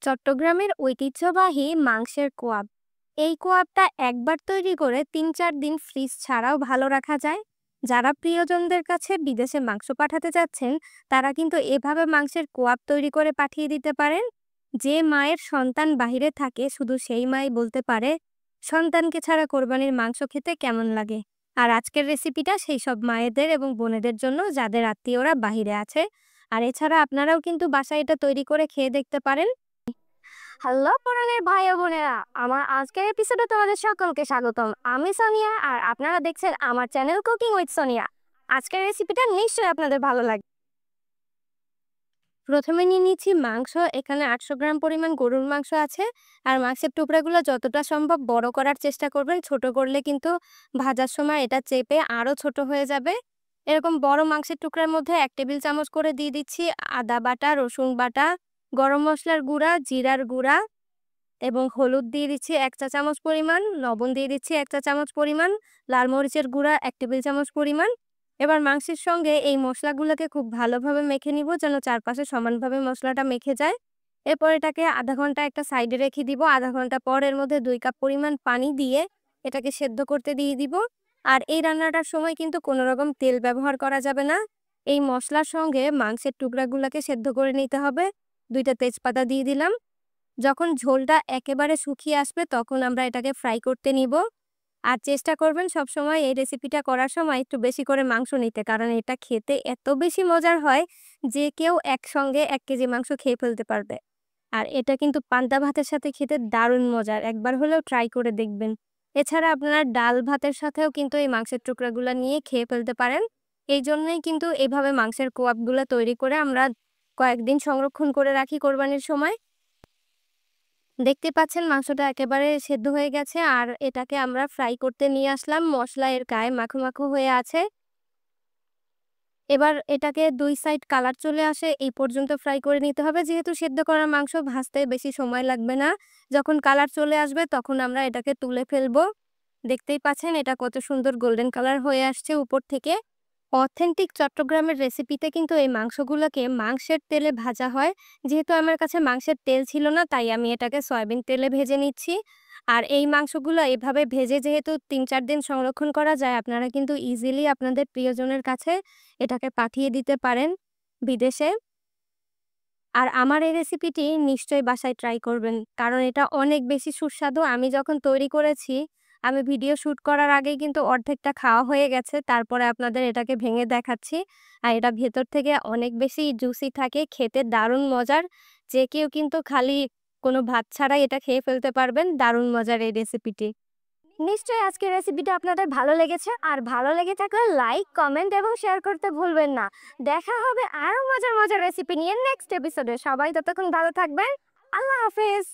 চট্টগ্রামের ঐতিহ্যবাহী মাংসের কোয়াব। এই কোয়াবটা একবার তৈরি করে ৩-৪ দিন ফ্রিজ ছাড়াও ভালো রাখা যায়। যারা প্রিয়জনদের কাছে বিদেশে মাংস পাঠাতে যাচ্ছেন, তারা কিন্তু এভাবে মাংসের কোয়াব তৈরি করে পাঠিয়ে দিতে পারেন। যে মায়ের সন্তান বাহিরে থাকে শুধু সেই মাই বলতে পারে সন্তানকে ছাড়া কোরবানির মাংস খেতে কেমন লাগে। আর আজকের রেসিপিটা সেই সব মায়েদের এবং বোনেদের জন্য যাদের আত্মীয়রা বাহিরে আছে। আর এছাড়া আপনারাও কিন্তু বাসায় এটা তৈরি করে খেয়ে দেখতে পারেন। হ্যালো পরাণের ভাই ও বোনেরা, আমার আজকের এপিসোডে তোমাদের সকলকে স্বাগতম। আমি সোনিয়া আর আপনারা দেখছেন আমার চ্যানেল কুকিং উইথ সোনিয়া। আজকের রেসিপিটা নিশ্চয়ই আপনাদের ভালো লাগবে। প্রথমে নিয়ে নিচ্ছি মাংস। এখানে 800 গ্রাম পরিমাণ গরুর মাংস আছে। আর মাংসের টুকরাগুলো যতটা সম্ভব বড় করার চেষ্টা করবেন, ছোট করলে কিন্তু ভাজার সময় এটা চেপে আরও ছোট হয়ে যাবে। এরকম বড় মাংসের টুকরার মধ্যে 1 টেবিল চামচ করে দিয়ে দিচ্ছি আদা বাটা, রসুন বাটা, গরম মশলার গুঁড়া, জিরার গুঁড়া এবং হলুদ দিয়ে দিচ্ছি 1 চা চামচ পরিমাণ, লবণ দিয়ে দিচ্ছি 1 চা চামচ পরিমাণ, লাল মরিচের গুঁড়া 1 টেবিল চামচ পরিমাণ। এবার মাংসের সঙ্গে এই মশলাগুলোকে খুব ভালোভাবে মেখে নিব, যেন চারপাশে সমানভাবে মশলাটা মেখে যায়। এরপর এটাকে আধা ঘন্টা একটা সাইডে রেখে দিব। আধা ঘন্টা পর এর মধ্যে 2 কাপ পরিমাণ পানি দিয়ে এটাকে সেদ্ধ করতে দিয়ে দিব। আর এই রান্নাটার সময় কিন্তু কোনো রকম তেল ব্যবহার করা যাবে না। এই মশলার সঙ্গে মাংসের টুকরাগুলোকে সেদ্ধ করে নিতে হবে। 2টা তেজপাতা দিয়ে দিলাম। যখন ঝোলটা একেবারে শুকিয়ে আসবে তখন আমরা এটাকে ফ্রাই করতে নিব। আর চেষ্টা করবেন সবসময় এই রেসিপিটা করার সময় একটু বেশি করে মাংস নিতে, কারণ এটা খেতে এত বেশি মজার হয় যে কেউ একসঙ্গে 1 কেজি মাংস খেয়ে ফেলতে পারবে। আর এটা কিন্তু পান্তা ভাতের সাথে খেতে দারুণ মজার, একবার হলেও ট্রাই করে দেখবেন। এছাড়া আপনারা ডাল ভাতের সাথেও কিন্তু এই মাংসের টুকরাগুলো নিয়ে খেয়ে ফেলতে পারেন। এই জন্যই কিন্তু এইভাবে মাংসের কোয়াবগুলো তৈরি করে আমরা কয়েকদিন সংরক্ষণ করে রাখি কোরবানির সময়। দেখতে পাচ্ছেন মাংসটা একেবারে সেদ্ধ হয়ে গেছে আর এটাকে আমরা ফ্রাই করতে নিয়ে আসলাম। মশলা এর গায়ে মাখো মাখো হয়ে আছে। এবার এটাকে 2 সাইড কালার চলে আসে এই পর্যন্ত ফ্রাই করে নিতে হবে, যেহেতু সেদ্ধ করা মাংস ভাজতে বেশি সময় লাগবে না। যখন কালার চলে আসবে তখন আমরা এটাকে তুলে ফেলবো। দেখতেই পাচ্ছেন এটা কত সুন্দর গোল্ডেন কালার হয়ে আসছে উপর থেকে। অথেন্টিক চট্টগ্রামের রেসিপিতে কিন্তু এই মাংসগুলোকে মাংসের তেলে ভাজা হয়। যেহেতু আমার কাছে মাংসের তেল ছিল না, তাই আমি এটাকে সয়াবিন তেলে ভেজে নিচ্ছি। আর এই মাংসগুলো এভাবে ভেজে যেহেতু 3-4 দিন সংরক্ষণ করা যায়, আপনারা কিন্তু ইজিলি আপনাদের প্রিয়জনের কাছে এটাকে পাঠিয়ে দিতে পারেন বিদেশে। আর আমার এই রেসিপিটি নিশ্চয়ই বাসায় ট্রাই করবেন, কারণ এটা অনেক বেশি সুস্বাদু। আমি যখন তৈরি করেছি, আমি ভিডিও শ্যুট করার আগেই কিন্তু অর্ধেকটা খাওয়া হয়ে গেছে। তারপরে আপনাদের এটাকে ভেঙে দেখাচ্ছি। আর এটা ভেতর থেকে অনেক বেশি জুসি থাকে, খেতে দারুণ মজার। যে কেউ কিন্তু খালি কোনো ভাত ছাড়াই এটা খেয়ে ফেলতে পারবেন। দারুণ মজার এই রেসিপিটি। নিশ্চয়ই আজকের রেসিপিটা আপনাদের ভালো লেগেছে, আর ভালো লেগে থাকলে লাইক, কমেন্ট এবং শেয়ার করতে ভুলবেন না। দেখা হবে আরো মজার মজার রেসিপি নিয়ে নেক্সট এপিসোডে। সবাই ততক্ষণ ভালো থাকবেন। আল্লাহ হাফেজ।